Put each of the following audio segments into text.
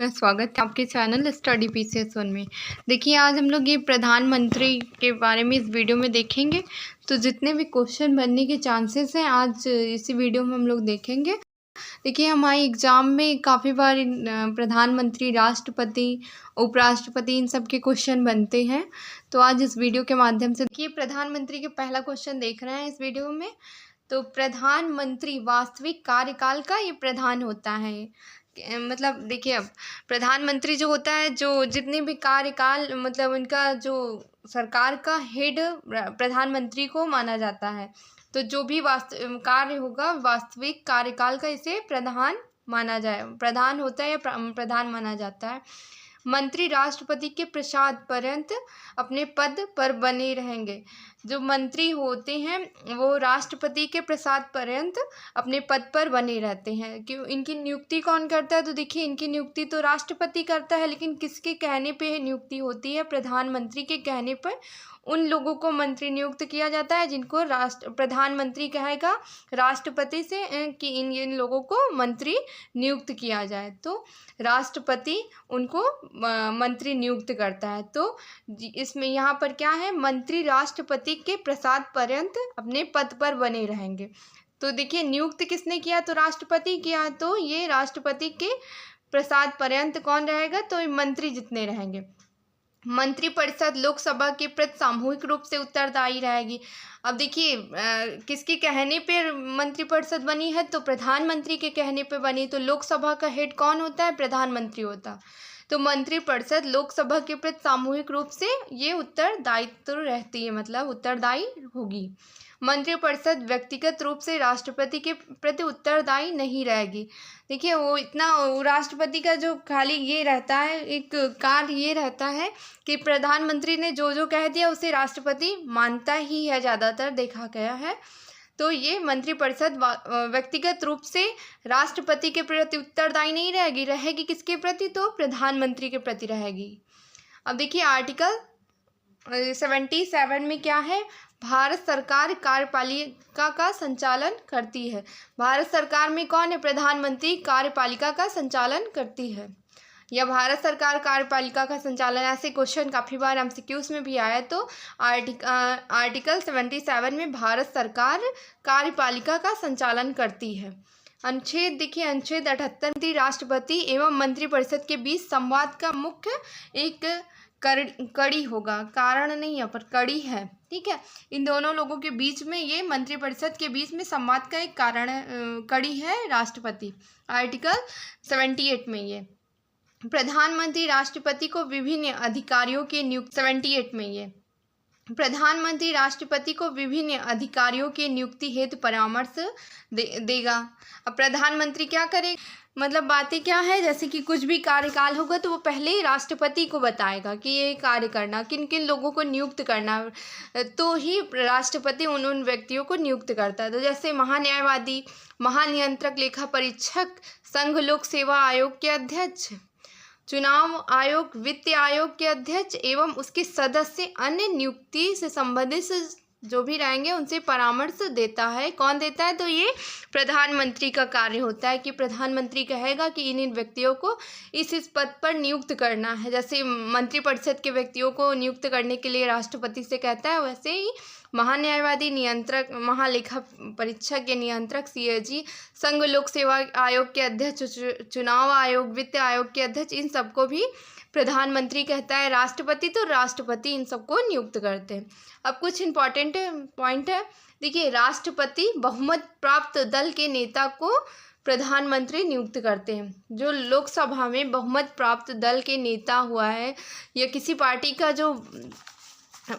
आपका स्वागत है आपके चैनल स्टडी पीसीएस 1 में। देखिए, आज हम लोग ये प्रधानमंत्री के बारे में इस वीडियो में देखेंगे। तो जितने भी क्वेश्चन बनने के चांसेस हैं आज इसी वीडियो में हम लोग देखेंगे। देखिए, हमारे एग्ज़ाम में काफ़ी बार प्रधानमंत्री, राष्ट्रपति, उपराष्ट्रपति इन सब के क्वेश्चन बनते हैं। तो आज इस वीडियो के माध्यम से देखिए प्रधानमंत्री के पहला क्वेश्चन देख रहे हैं इस वीडियो में। तो प्रधानमंत्री वास्तविक कार्यकाल का ये प्रधान होता है। मतलब देखिए, अब प्रधानमंत्री जो होता है, जो जितने भी कार्यकाल मतलब उनका जो सरकार का हेड प्रधानमंत्री को माना जाता है। तो जो भी कार्य होगा वास्तविक कार्यकाल का इसे प्रधान होता है या प्रधान माना जाता है। मंत्री राष्ट्रपति के प्रसाद पर्यंत अपने पद पर बने रहेंगे। जो मंत्री होते हैं वो राष्ट्रपति के प्रसाद पर्यंत अपने पद पर बने रहते हैं। कि इनकी नियुक्ति कौन करता है? तो देखिए, इनकी नियुक्ति तो राष्ट्रपति करता है, लेकिन किसके कहने पे नियुक्ति होती है? प्रधानमंत्री के कहने पर उन लोगों को मंत्री नियुक्त किया जाता है जिनको प्रधानमंत्री कहेगा राष्ट्रपति से कि इन लोगों को मंत्री नियुक्त किया जाए। तो राष्ट्रपति उनको मंत्री नियुक्त करता है। तो इसमें यहाँ पर क्या है? मंत्री राष्ट्रपति के प्रसाद पर्यंत अपने पद पर बने रहेंगे। तो देखिए, नियुक्त किसने किया? तो राष्ट्रपति किया। तो ये राष्ट्रपति के प्रसाद पर्यंत कौन रहेगा? तो मंत्री जितने रहेंगे। मंत्रिपरिषद लोकसभा के प्रति सामूहिक रूप से उत्तरदायी रहेगी। अब देखिए, किसके कहने पर मंत्रिपरिषद बनी है? तो प्रधानमंत्री के कहने पर बनी। तो लोकसभा का हेड कौन होता है? प्रधानमंत्री होता है। तो मंत्रिपरिषद लोकसभा के प्रति सामूहिक रूप से ये उत्तरदायित्व रहती है, मतलब उत्तरदायी होगी। मंत्रिपरिषद व्यक्तिगत रूप से राष्ट्रपति के प्रति उत्तरदायी नहीं रहेगी। देखिए, वो राष्ट्रपति का जो खाली ये रहता है, एक कार्य ये रहता है कि प्रधानमंत्री ने जो कह दिया उसे राष्ट्रपति मानता ही है, ज़्यादातर देखा गया है। तो ये मंत्रिपरिषद व्यक्तिगत रूप से राष्ट्रपति के प्रति उत्तरदायी नहीं रहेगी। रहेगी किसके प्रति? तो प्रधानमंत्री के प्रति रहेगी। अब देखिए, आर्टिकल 77 में क्या है? भारत सरकार कार्यपालिका का संचालन करती है। भारत सरकार में कौन है? प्रधानमंत्री कार्यपालिका का संचालन करती है, या भारत सरकार कार्यपालिका का संचालन। ऐसे क्वेश्चन काफ़ी बार एमसीक्यूज में भी आया। तो आर्टिकल 77 में भारत सरकार कार्यपालिका का संचालन करती है। अनुच्छेद देखिए, अनुच्छेद 78 राष्ट्रपति एवं मंत्रिपरिषद के बीच संवाद का मुख्य एक कड़ी होगा। कारण नहीं, यहाँ पर कड़ी है, ठीक है। इन दोनों लोगों के बीच में, ये मंत्रिपरिषद के बीच में संवाद का एक कड़ी है राष्ट्रपति। आर्टिकल 78 में ये प्रधानमंत्री राष्ट्रपति को विभिन्न अधिकारियों के नियुक्ति 78 में ये प्रधानमंत्री राष्ट्रपति को विभिन्न अधिकारियों के नियुक्ति हेतु परामर्श देगा। अब प्रधानमंत्री क्या करेगा? मतलब बातें क्या है, जैसे कि कुछ भी कार्यकाल होगा तो वो पहले ही राष्ट्रपति को बताएगा कि ये कार्य करना, किन किन लोगों को नियुक्त करना, तो ही राष्ट्रपति उन व्यक्तियों को नियुक्त करता है। तो जैसे महान्यायवादी, महानियंत्रक, लेखा परीक्षक, संघ लोक सेवा आयोग के अध्यक्ष, चुनाव आयोग, वित्त आयोग के अध्यक्ष एवं उसके सदस्य अन्य नियुक्ति से संबंधित जो भी रहेंगे उनसे परामर्श देता है। कौन देता है? तो ये प्रधानमंत्री का कार्य होता है कि प्रधानमंत्री कहेगा कि इन व्यक्तियों को इस पद पर नियुक्त करना है। जैसे मंत्रिपरिषद के व्यक्तियों को नियुक्त करने के लिए राष्ट्रपति से कहता है, वैसे ही महान्यायवादी, नियंत्रक, महालेखा परीक्षक के नियंत्रक सीएजी, संघ लोक सेवा आयोग के अध्यक्ष, चुनाव आयोग, वित्त आयोग के अध्यक्ष, इन सबको भी प्रधानमंत्री कहता है। राष्ट्रपति तो राष्ट्रपति इन सबको नियुक्त करते हैं। अब कुछ इंपॉर्टेंट पॉइंट है। देखिए, राष्ट्रपति बहुमत प्राप्त दल के नेता को प्रधानमंत्री नियुक्त करते हैं। जो लोकसभा में बहुमत प्राप्त दल के नेता हुआ है या किसी पार्टी का जो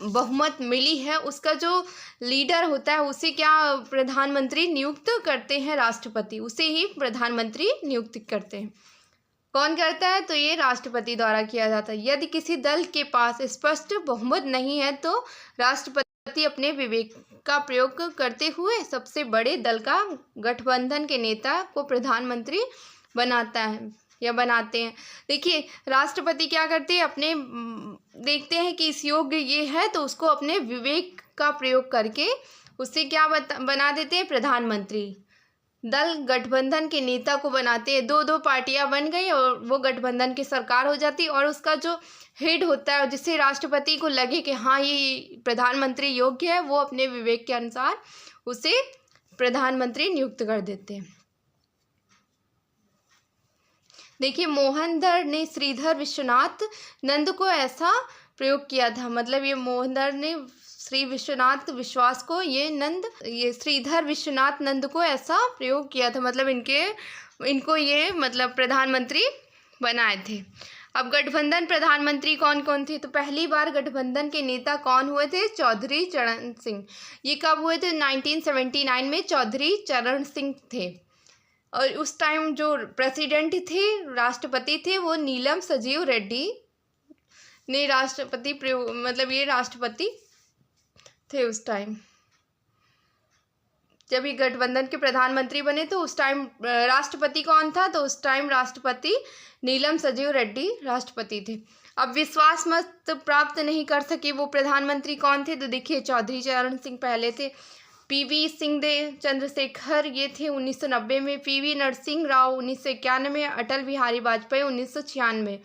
बहुमत मिली है उसका जो लीडर होता है उसे क्या प्रधानमंत्री नियुक्त करते हैं? राष्ट्रपति, उसे ही प्रधानमंत्री नियुक्त करते हैं। कौन करता है? तो ये राष्ट्रपति द्वारा किया जाता है। यदि किसी दल के पास स्पष्ट बहुमत नहीं है तो राष्ट्रपति अपने विवेक का प्रयोग करते हुए सबसे बड़े दल का गठबंधन के नेता को प्रधानमंत्री बनाता है या बनाते हैं। देखिए, राष्ट्रपति क्या करते हैं? अपने देखते हैं कि इस योग्य ये है तो उसको अपने विवेक का प्रयोग करके उससे क्या बना देते हैं? प्रधानमंत्री। दल गठबंधन के नेता को बनाते हैं। दो दो पार्टियां बन गई और वो गठबंधन की सरकार हो जाती, और उसका जो हेड होता है, जिससे राष्ट्रपति को लगे कि हाँ ये प्रधानमंत्री योग्य है, वो अपने विवेक के अनुसार उसे प्रधानमंत्री नियुक्त कर देते हैं। देखिए, मोहनदर ने श्रीधर विश्वनाथ नंद को ऐसा प्रयोग किया था, मतलब ये मोहनदर ने श्री विश्वनाथ विश्वास को ये श्रीधर विश्वनाथ नंद को ऐसा प्रयोग किया था, मतलब इनको ये मतलब प्रधानमंत्री बनाए थे। अब गठबंधन प्रधानमंत्री कौन कौन थे? तो पहली बार गठबंधन के नेता कौन हुए थे? चौधरी चरण सिंह। ये कब हुए थे? 1979 में चौधरी चरण सिंह थे। और उस टाइम जो प्रेसिडेंट थे, राष्ट्रपति थे, वो नीलम संजीव रेड्डी ने मतलब ये राष्ट्रपति थे उस टाइम जब ये गठबंधन के प्रधानमंत्री बने। तो उस टाइम राष्ट्रपति कौन था? तो उस टाइम राष्ट्रपति नीलम संजीव रेड्डी राष्ट्रपति थे। अब विश्वास मत प्राप्त नहीं कर सके वो प्रधानमंत्री कौन थे? तो देखिए, चौधरी चरण सिंह पहले थे, पीवी सिंह देव चंद्रशेखर ये थे 1990 में, पीवी नरसिंह राव 1991 में, अटल बिहारी वाजपेयी 1996,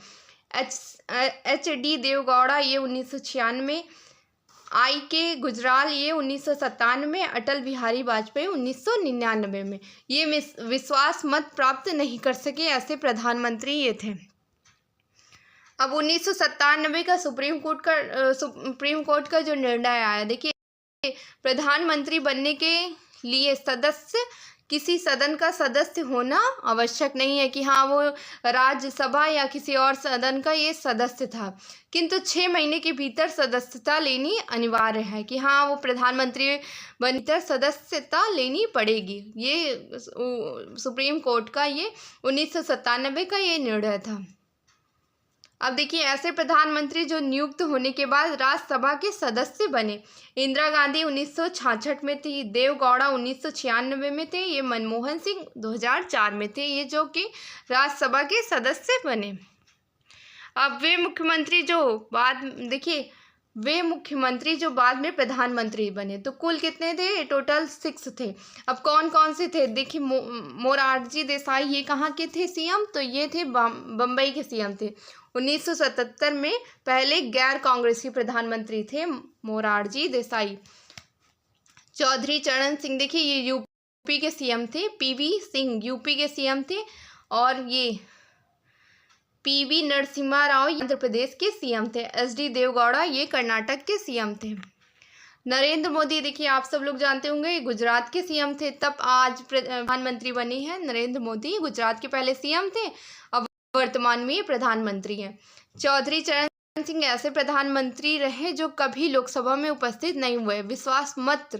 एच डी देवगौड़ा ये 1996, आई के गुजराल ये 1997 में, अटल बिहारी वाजपेयी 1999 में। ये विश्वास मत प्राप्त नहीं कर सके ऐसे प्रधानमंत्री ये थे। अब 1997 का सुप्रीम कोर्ट का जो निर्णय आया, देखिए प्रधानमंत्री बनने के लिए किसी सदन का सदस्य होना आवश्यक नहीं है कि हाँ वो राज्यसभा या किसी और सदन का ये सदस्य था, किंतु 6 महीने के भीतर सदस्यता लेनी अनिवार्य है कि हाँ वो प्रधानमंत्री बनकर सदस्यता लेनी पड़ेगी। ये सुप्रीम कोर्ट का ये 1997 का ये निर्णय था। अब देखिए, ऐसे प्रधानमंत्री जो नियुक्त होने के बाद राज्यसभा के सदस्य बने, इंदिरा गांधी 1966 में थी, देवगौड़ा 1996 में थे, ये मनमोहन सिंह 2004 में थे, ये जो कि राज्यसभा के सदस्य बने। अब वे मुख्यमंत्री जो बाद में प्रधानमंत्री बने, तो कुल कितने थे? टोटल 6 थे। अब कौन कौन से थे? देखिए, मोरारजी देसाई ये कहाँ के थे सीएम? तो ये थे बम्बई के सीएम थे। 1977 में पहले गैर कांग्रेसी प्रधानमंत्री थे मोरारजी देसाई। चौधरी चरण सिंह देखिए, ये यूपी के सीएम थे, पीवी सिंह यूपी के सीएम थे, और ये पीवी नरसिम्हा राव आंध्र प्रदेश के सीएम थे, एचडी देवगौड़ा ये कर्नाटक के सीएम थे। नरेंद्र मोदी देखिए, आप सब लोग जानते होंगे, ये गुजरात के सीएम थे, तब आज प्रधानमंत्री बने हैं नरेंद्र मोदी। गुजरात के पहले सीएम थे, अब वर्तमान में ये प्रधानमंत्री हैं। चौधरी चरण सिंह ऐसे प्रधानमंत्री रहे जो कभी लोकसभा में उपस्थित नहीं हुए। विश्वास मत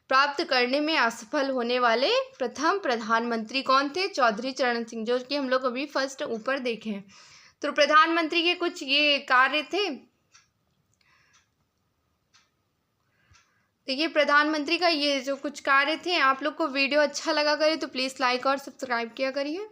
प्राप्त करने में असफल होने वाले प्रथम प्रधानमंत्री कौन थे? चौधरी चरण सिंह, जो कि हम लोग अभी फर्स्ट ऊपर देखे हैं। तो प्रधानमंत्री के कुछ ये कार्य थे। देखिए, प्रधानमंत्री का ये जो कुछ कार्य थे, आप लोग को वीडियो अच्छा लगा करे तो प्लीज़ लाइक और सब्सक्राइब किया करिए।